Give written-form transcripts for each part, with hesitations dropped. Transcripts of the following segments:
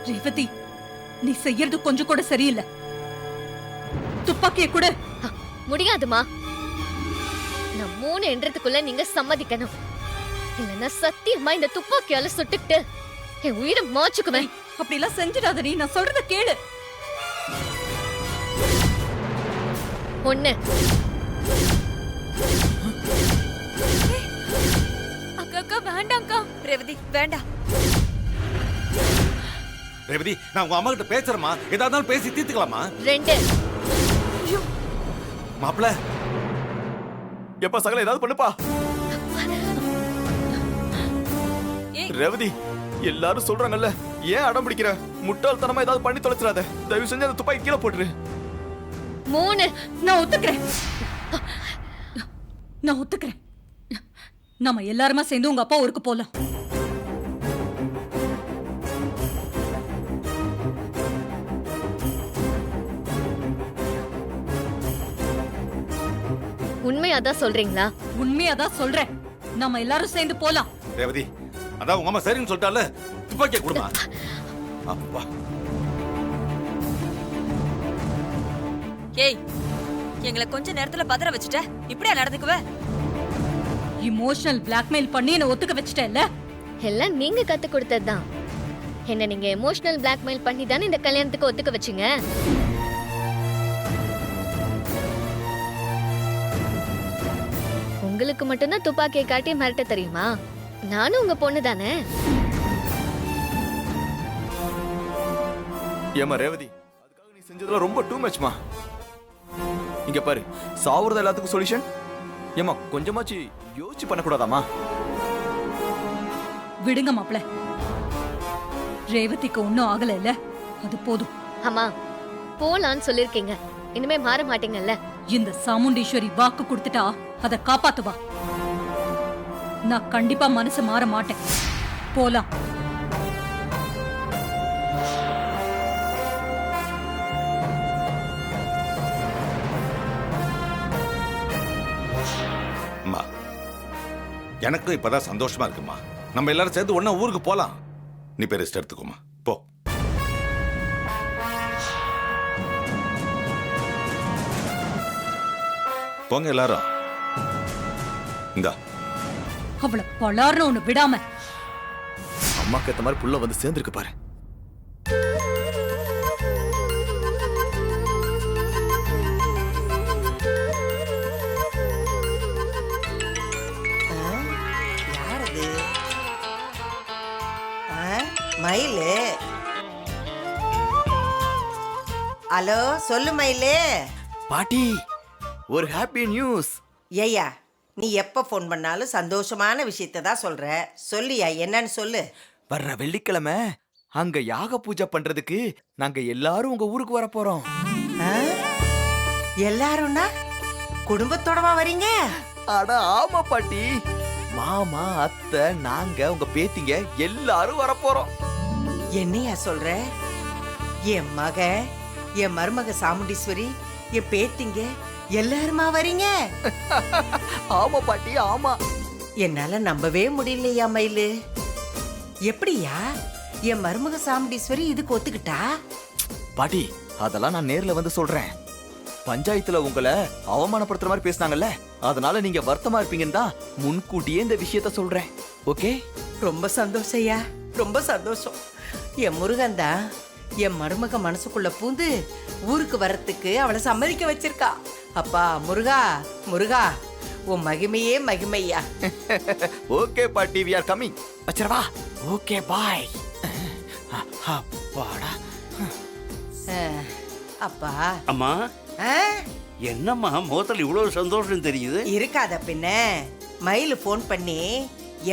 ரேவதி, நீ செய்யறது கொஞ்சம் கூட சரியில்லை. துப்பாக்கிய கூட முடியாதுமா. நான் 3 என்றதுக்குள்ள நீங்க சம்மதிக்கணும். இல்லன்னா சத்தியமா இந்த துப்பாக்கியால சுட்டுக்கிட்டு என் உயிரை மாச்சுக்குவேன். அப்படி எல்லாம் செஞ்சிடாத. நீ நான் சொல்றத கேளு. ஒண்ணு. அக்கா வேண்டாம்க்கா. ரேவதி வேண்டாம். ரேவதி, நான் உங்க அம்மா கிட்ட பேசுறேமா. ஏதாவது பேசி தீர்த்துக்கலாமா? 2. மாப்பிள, எப்பா சகல ஏதாவது பண்ணுப்பா. ரேவதி, எல்லாரும் சொல்றாங்கல்ல, ஏன் அடம் பிடிக்கிற? முட்டாள்தனமா ஏதாவது பண்ணி தொலைச்சிடாத. தயவு செஞ்சு அந்த துப்பாக்கி கீழே போட்டுரு. 3. நான் ஒத்துக்கிறேன். நான் ஒத்துக்கிறேன். நம்ம எல்லாருமா சேர்ந்து உங்க அப்பா ஊருக்கு போலாம். உண்மையாதான் சொல்றீங்களா? உண்மையாதான் சொல்றேன். நம்ம எல்லாரும் சேர்ந்து போலாம். ரேவதி, அதான் உங்க அம்மா சரின்னு சொல்லிட்டால, துப்பாக்கிய கொடுமா. அப்பா. ஏய், எங்களை கொஞ்ச நேரத்துல பதற வச்சுட்ட. இப்படியா நடந்துக்குவ? இமோஷனல் பிளாக்மெயில் பண்ணி என்ன ஒத்துக்க வச்சிட்டேல்ல? எல்லாம் நீங்க கத்து கொடுத்ததுதான். என்ன நீங்க எமோஷனல் பிளாக்மெயில் பண்ணி தானே இந்த கல்யாணத்துக்கு ஒத்துக்க வச்சீங்க. உங்களுக்கு மட்டும்தான் துப்பாக்கியை காட்டி மிரட்ட தெரியுமா? நானும் உங்க பொண்ணு தானே. ஏமா ரேவதி, அதுக்காக நீ செஞ்சதுல ரொம்ப டூ மச்மா. இங்க பாரு, சாவுறது எல்லாத்துக்கும் சொல்யூஷன். ஏமா கொஞ்சமாச்சு யோசிச்சு பண்ணக்கூடாதாமா? விடுங்க மாப்ள. ரேவதிக்கு ஒன்னும் ஆகல இல்ல, அது போதும். அம்மா, போலான்னு சொல்லிருக்கீங்க. இனிமே மாற மாட்டீங்கல்ல? இந்த சாமுண்டீஸ்வரி வாக்கு கொடுத்துட்டா அதை காப்பாத்துவா. நான் கண்டிப்பா மனசு மாற மாட்டேன். போலாம். அம்மா, எனக்கு இப்பதான் சந்தோஷமா இருக்குமா. நம்ம எல்லாரும் சேர்ந்து ஒண்ணா ஊருக்கு போலாம். நீ போய் ரெஸ்ட் எடுத்துக்கோமா, போ. போங்க எல்லாரும். இந்தா. அவளை பலார்னு ஒண்ணு விடாம. அம்மாக்கு ஏத்த மாதிரி புள்ள வந்து சேர்ந்துருக்கு பாரு. யாரது? மயிலு. ஹலோ, சொல்லு மயிலு. பாட்டி, ஒரு ஹாப்பி நியூஸ். ஏய்யா, நீ எப்ப போன் பண்ணாலும் சந்தோஷமான விஷயத்தை தான் சொல்ற. சொல்லியா, என்னன்னு சொல்லு. வர்ற வெள்ளிக்கிழமை அங்க யாக பூஜை பண்றதுக்கு நாங்க எல்லாரும் உங்க ஊருக்கு வர போறோம். எல்லாரும்னா குடும்பத்தோடவா வரீங்க? அட ஆமா பாட்டி. மாமா, அத்தை, நாங்க உங்க பேத்திங்க எல்லாரும் வர போறோம். என்னையா சொல்ற? என் மக, என் மருமக சாமுண்டீஸ்வரி, என் பேத்திங்க எல்லாருமா வரீங்க? ஆமா பாட்டி, ஆமா. என்னால நம்பவே முடியலையா மயிலு. எப்படியா என் மருமக சாமுண்டீஸ்வரி இதுக்கு ஒத்துக்கிட்டா? பாட்டி, அதெல்லாம் நான் நேர்ல வந்து சொல்றேன். பஞ்சாயத்துல உங்களை அவமானப்படுத்துற மாதிரி பேசினாங்கல்ல, அதனால நீங்க வருத்தமா இருப்பீங்கன்னு தான் முன்கூட்டியே இந்த விஷயத்த சொல்றேன். ஓகே? ரொம்ப சந்தோஷம்யா, ரொம்ப சந்தோஷம். என் முருகன் தான் என் மருமக மனசுக்குள்ள பூந்து ஊருக்கு வரத்துக்கு அவளை சம்மதிக்க வச்சிருக்கா. அப்பா முருகா, முருகா, உன் மகிமையே மகிமையா. ஓகே பாட்டி, we are coming. வச்சிரவா. ஓகே, பாய். அப்பாடா. அப்பா. அம்மா, என்னம்மா முகத்துல இவ்வளவு சந்தோஷம் தெரியுது? இருக்காத பின்ன. மயிலு போன் பண்ணி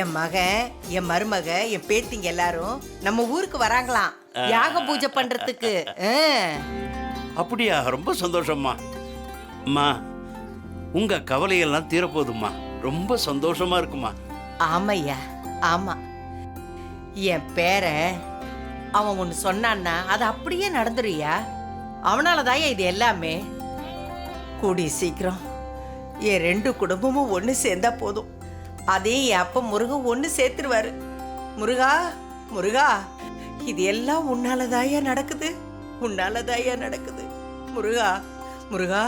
என் மகன், என் மருமக, என் பேத்திங்க எல்லாரும் நம்ம ஊருக்கு வராங்களாம் யாக பூஜை பண்றதுக்கு. அப்படியா? ரொம்ப சந்தோஷம்மா. அம்மா, உங்க கவலையெல்லாம் தீரப்போதும்மா. ரொம்ப சந்தோஷமா இருக்குமா? ஆமையா, ஆமா. என் பேரன் அவன் ஒன்னு சொன்னான்னா அது அப்படியே நடந்துருயா. அவனாலதான் இது எல்லாமே. கூடி சீக்கிரம் என் 2 குடும்பமும் ஒண்ணு சேர்ந்தா போதும். அதே என் அப்ப முருகன் ஒண்ணு சேர்த்துருவாரு. முருகா, முருகா, இது எல்லாம் உன்னாலதாயா நடக்குது, உன்னாலதாயா நடக்குது. முருகா, முருகா.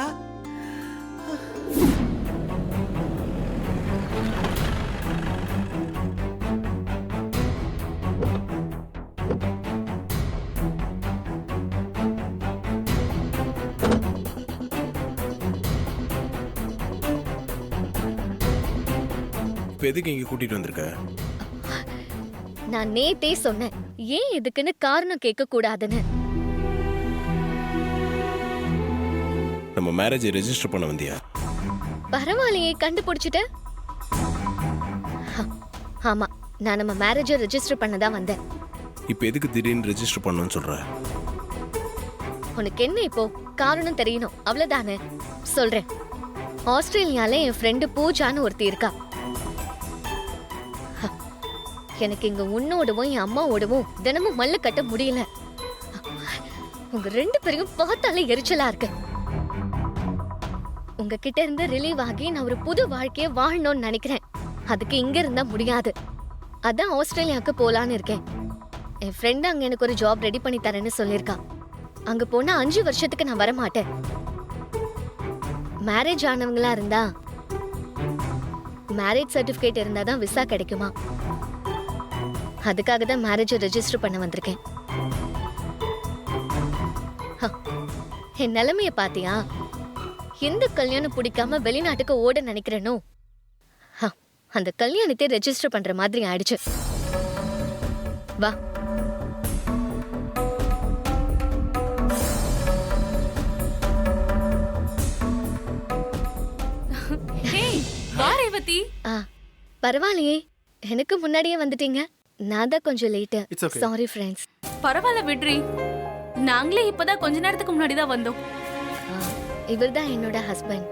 இப்போ எதுக்கு இங்கே கூட்டிட்டு வந்திருக்க? நான் நேத்தே சொன்னேன், ஏன் எதுக்குன்னு காரணம் கேட்க கூடாதுன்னு. நம்ம மேரேஜ் ரெஜிஸ்டர் பண்ண வந்தியா? பரவாயில்லையே, கண்டுபிடிச்சிட்ட. ஆமா, நான் நம்ம மேரேஜை ரெஜிஸ்டர் பண்ணதான் வந்தேன். இப்போ எதுக்கு திடீர்னு ரெஜிஸ்டர் பண்ணணும்னு சொல்ற? உனக்கு என்ன இப்போ காரணம் தெரியணும், அவ்வளவுதானே? சொல்றேன். ஆஸ்திரேலியால என் ஃப்ரெண்டு பூஜான்னு ஒருத்தி இருக்கா. எனக்கு இங்க உன்னோடவும் என் அம்மாவோடவும் தினமும் மல்ல கட்ட முடியல. உங்க 2 பேரையும் பார்த்தாலே எரிச்சலா இருக்கு. உங்ககிட்ட இருந்து ரிலீவ் ஆகி நான் ஒரு புது வாழ்க்கைய வாழணும்னு நினைக்கிறேன். அதுக்கு இங்க இருந்தா முடியாது. அதான் ஆஸ்திரேலியாவுக்கு போலான்னு இருக்கேன். என் ஃப்ரெண்ட் அங்க எனக்கு ஒரு ஜாப் ரெடி பண்ணி தரேன்னு சொல்லியிருக்கா. அங்க போனா 5 வருஷத்துக்கு நான் வரமாட்டேன். மேரேஜ் ஆனவங்களா இருந்தா மேரேஜ் சர்டிபிகேட் இருந்தாதான் விசா கிடைக்குமா. அதுக்காக தான் மேரேஜ் ரெஜிஸ்டர் பண்ண வந்திருக்கேன். என் நிலைமைய பாத்தியா? எந்த கல்யாணம் பிடிக்காம வெளிநாட்டுக்கு ஓட நினைக்கிறேனோ அந்த கல்யாணத்தை ரெஜிஸ்டர் பண்ற மாதிரி ஆயிடுச்சு. வா. பரவாயில்லையே, எனக்கு முன்னாடியே வந்துட்டீங்க. நான் தான் கொஞ்சம் லேட்டு. Sorry friends. பரவாயில்ல விட்ரி, நாங்களே இப்பதான் கொஞ்ச நேரத்துக்கு முன்னாடி தான் வந்தோம். இவர் தான் என்னோட ஹஸ்பண்ட்.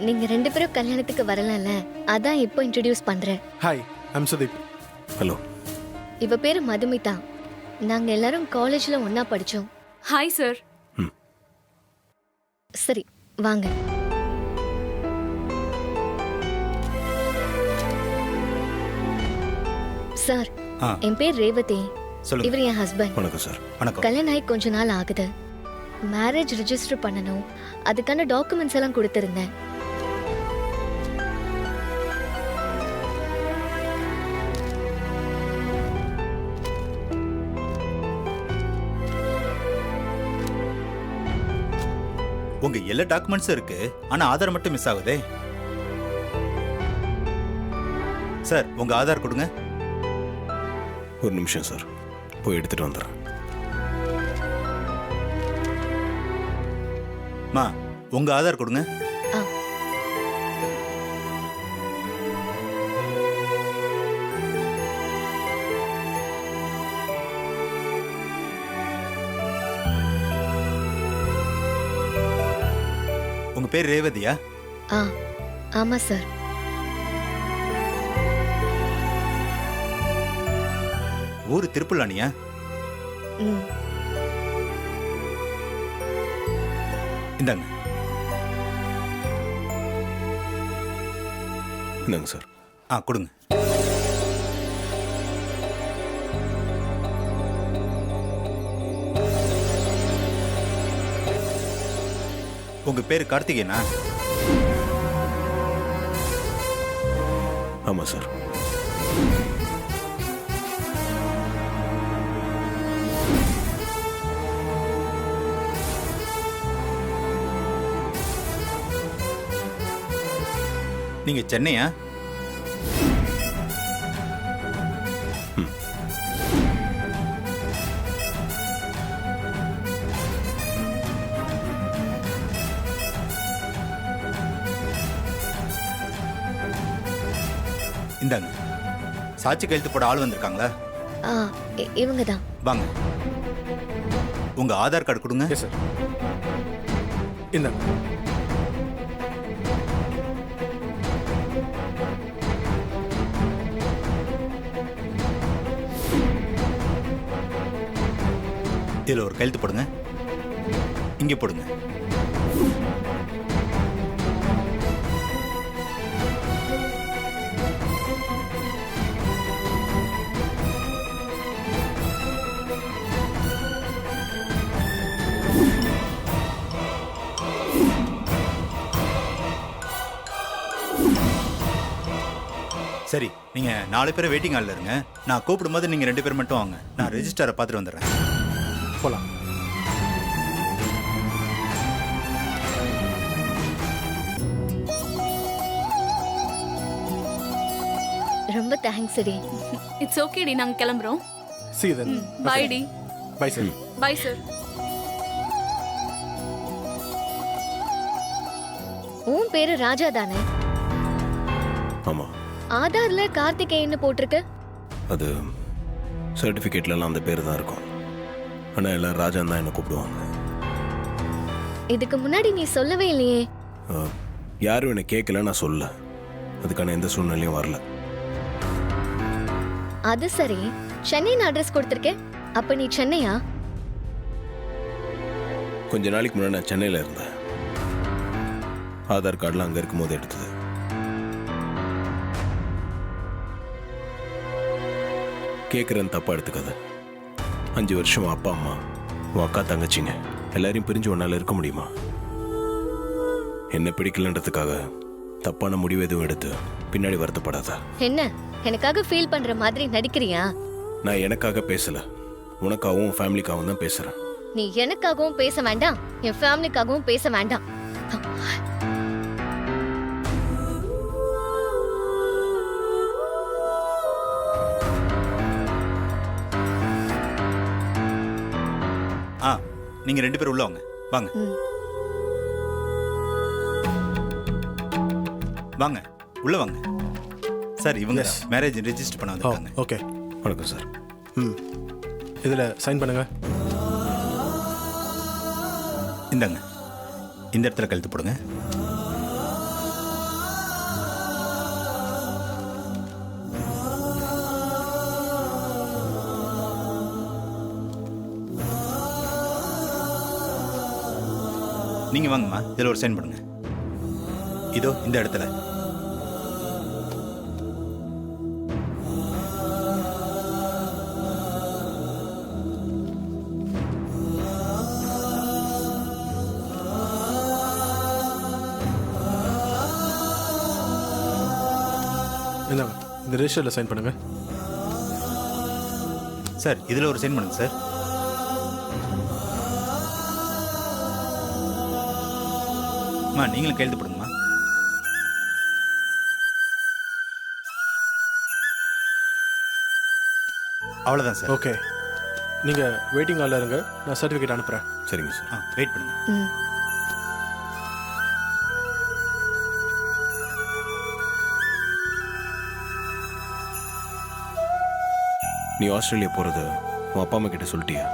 நீங்க 2 பேரும் கல்யாணத்துக்கு வரலல்ல, அதான் இப்போ இன்ட்ரோடியூஸ் பண்றேன். Hi, I'm Sudeep. ஹலோ. இவ பேரு மதுமிதா. நாங்க எல்லாரும் காலேஜ்ல ஒண்ணா படிச்சோம். Hi sir. சரி, வாங்க. சார், என் பேர் ரேவதி. இவர் என் ஹஸ்பண்ட். வணக்கம் சார். கல்யாணம் ஆகி கொஞ்ச நாள் ஆகுது. மேரேஜ் ரெஜிஸ்டர் பண்ணணும், அதுக்கான டாக்குமெண்ட்ஸ் எல்லாம் கொடுத்திருந்தேன். உங்க எல்லா டாக்குமெண்ட்ஸும் இருக்கு, ஆனா ஆதார் மட்டும் மிஸ் ஆகுதே. சார், உங்க ஆதார் கொடுங்க. ஒரு நிமிஷம் சார், போய் எடுத்துட்டு வந்துடுறேன். மா, உங்க ஆதார் கொடுங்க. உங்க பேர் ரேவதியா? ஆமா சார். ஊரு திருப்புல்லானியா? இந்தாங்க. இந்தாங்க சார். கொடுங்க. உங்க பேரு கார்த்திகேயனா? ஆமா சார். நீங்க சென்னையா? இந்தாங்க. சாட்சி கையெழுத்து போட ஆள் வந்திருக்காங்களா? இவங்க தான். வாங்க. உங்க ஆதார் கார்டு கொடுங்க. Yes sir. இந்தாங்க. இதுல ஒரு கையெழுத்து போடுங்க. இங்க போடுங்க. சரி நீங்கள் 4 பேர் வெயிட்டிங் ஹாலில் இருங்க. நான் கூப்பிடும்போது நீங்கள் 2 பேர் மட்டும் வாங்க. நான் ரெஜிஸ்டரை பார்த்துட்டு வந்துடுறேன். போகலாம். ரொம்ப தேங்க்ஸ் டி. இட்ஸ் ஓகே டி, நாங்க கிளம்புறோம். See you then. பை டி. Bye, sir. Bye sir. உன் பேரு ராஜா தானே? ஆமாம், ஆதார்ல கார்த்திகேயன்னு போட்டிருக்கு. அது சர்டிஃபிகேட்லலாம் அந்த பேர் தான் இருக்கும். ஆனால் எல்லாம் ராஜான் தான் என்னை கூப்பிடுவாங்க. இதுக்கு முன்னாடி நீ சொல்லவே இல்லையே. யாரும் என்னை கேட்கல, நான் சொல்ல. அதுக்கான எந்த சூழ்நிலையும் வரல. அது சரி, சென்னைன்னு அட்ரஸ் கொடுத்துருக்கேன். அப்ப நீ சென்னையா? கொஞ்ச நாளைக்கு முன்னாடி நான் சென்னையில் இருந்தேன். ஆதார் கார்டில் அங்கே இருக்கும்போது எடுத்தது. கேட்குறேன்னு தப்பாக எடுத்துக்காத. 5 வருஷம் அப்பா அம்மா, உன் அக்கா தங்கச்சிங்க எல்லாரையும் பிரிஞ்சு ஒன்றால் இருக்க முடியுமா? என்ன பிடிக்கலன்றதுக்காக தப்பான முடிவு எதுவும் எடுத்து பின்னாடி வருத்தப்படாத. என்ன எனக்காக ஃபீல் பண்ற மாதிரி நடிக்கிறியா? நான் எனக்காக பேசல, உனக்காகவும் ஃபேமிலிக்காகவும் தான் பேசுறேன். நீ எனக்காகவும் பேச வேண்டாம், என் ஃபேமிலிக்காகவும் பேச வேண்டாம். நீங்கள் 2 பேர் உள்ள வாங்க. வாங்க வாங்க உள்ள வாங்க. சார், இவங்க மேரேஜ் ரெஜிஸ்டர் பண்ண வந்திருக்காங்க. ஓகே. வணக்கம் சார். இதில் சைன் பண்ணுங்க. இந்தாங்க, இந்த இடத்துல கழுத்து போடுங்க. நீங்க வாங்கம்மா, இதில் ஒரு சைன் பண்ணுங்க. இதோ இந்த இடத்துல. இந்தாங்க, இந்த ரெஜிஸ்டரில் சைன் பண்ணுங்க. சார், இதில் ஒரு சைன் பண்ணுங்க சார். அம்மா, நீங்களும் கையெழுத்து போடுங்கம்மா. அவ்வளோதான் சார். ஓகே, நீங்கள் வெயிட்டிங் ஹாலில் இருங்க, நான் சர்டிஃபிகேட் அனுப்புகிறேன். சரிங்க சார். வெயிட் பண்ணுங்க. நீ ஆஸ்திரேலியா போகிறது உன் அப்பா அம்மா கிட்ட சொல்லிட்டியா?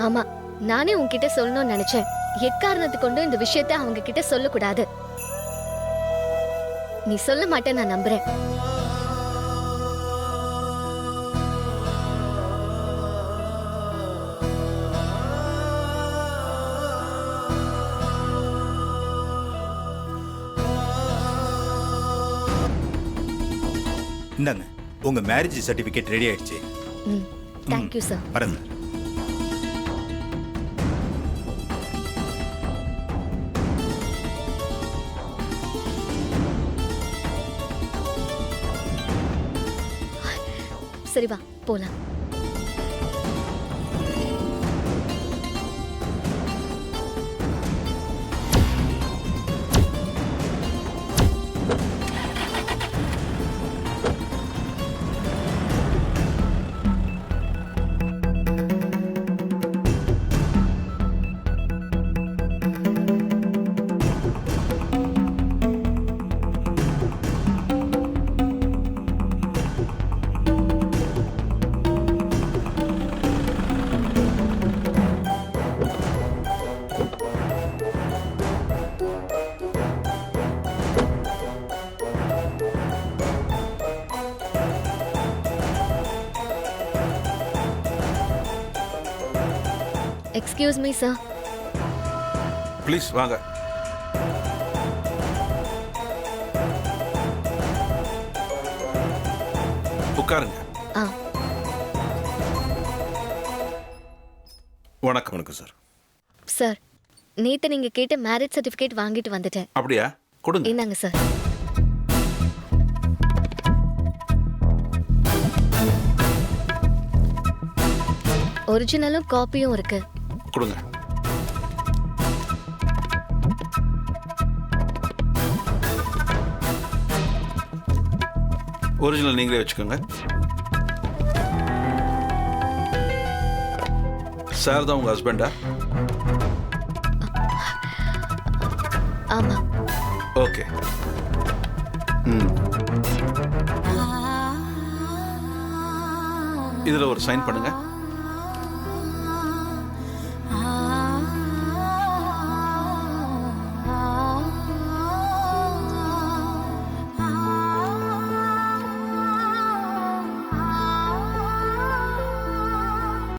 ஆமா, நானே உன்கிட்ட சொல்லணும்னு நினைச்சேன். எக்காரணத்தை கொண்டு இந்த விஷயத்தை அவங்க கிட்ட சொல்லக்கூடாது. நீ சொல்ல மாட்டேன்னு நான் நம்புறேன். இந்தாங்க, உங்க மேரேஜ் சர்டிஃபிகேட் ரெடி ஆயிடுச்சு. Thank you sir. வரேன் சார். சரி வா போலாம். Excuse me sir. ப்ளீஸ் வாங்க. உட்காருங்க. வணக்கம். வணக்கம் சார். சார், நேத்து நீங்க கேட்ட மேரேஜ் சர்டிஃபிகேட் வாங்கிட்டு வந்துட்டேன். அப்படியா? கொடுங்க. இந்தாங்க சார். ஒரிஜினலும் காப்பியும் இருக்கு. கொடுங்க. ஒரிஜினல் நீங்களே வச்சுக்கோங்க. சார் தான் உங்க ஹஸ்பண்டா? ஆமா. ஓகே. இதுல ஒரு சைன் பண்ணுங்க.